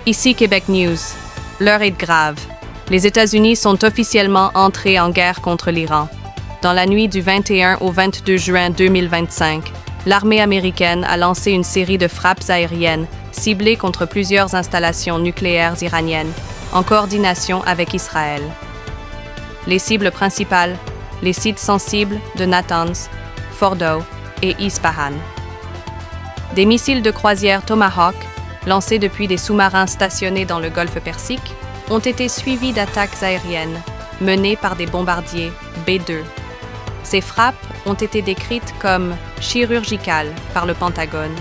Ici Québec News. L'heure est grave. Les États-Unis sont officiellement entrés en guerre contre l'Iran. Dans la nuit du 21 au 22 juin 2025, l'armée américaine a lancé une série de frappes aériennes ciblées contre plusieurs installations nucléaires iraniennes, en coordination avec Israël. Les cibles principales, les sites sensibles de Natanz, Fordow et Ispahan. Des missiles de croisière Tomahawk, lancés depuis des sous-marins stationnés dans le golfe Persique, ont été suivis d'attaques aériennes menées par des bombardiers B-2. Ces frappes ont été décrites comme chirurgicales par le Pentagone,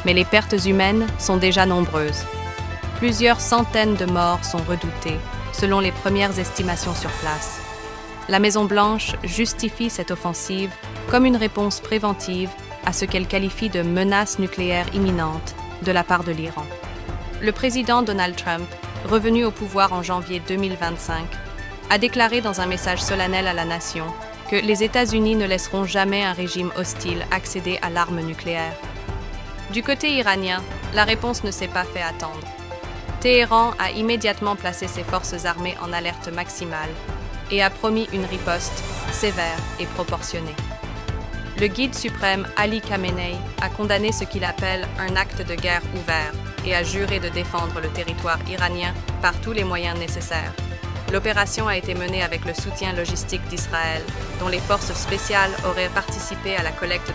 mais les pertes humaines sont déjà nombreuses. Plusieurs centaines de morts sont redoutées, selon les premières estimations sur place. La Maison-Blanche justifie cette offensive comme une réponse préventive à ce qu'elle qualifie de menace nucléaire imminente de la part de l'Iran. Le président Donald Trump, revenu au pouvoir en janvier 2025, a déclaré dans un message solennel à la nation que les États-Unis ne laisseront jamais un régime hostile accéder à l'arme nucléaire. Du côté iranien, la réponse ne s'est pas fait attendre. Téhéran a immédiatement placé ses forces armées en alerte maximale et a promis une riposte sévère et proportionnée. Le guide suprême Ali Khamenei a condamné ce qu'il appelle un acte de guerre ouvert et a juré de défendre le territoire iranien par tous les moyens nécessaires. L'opération a été menée avec le soutien logistique d'Israël, dont les forces spéciales auraient participé à la collecte de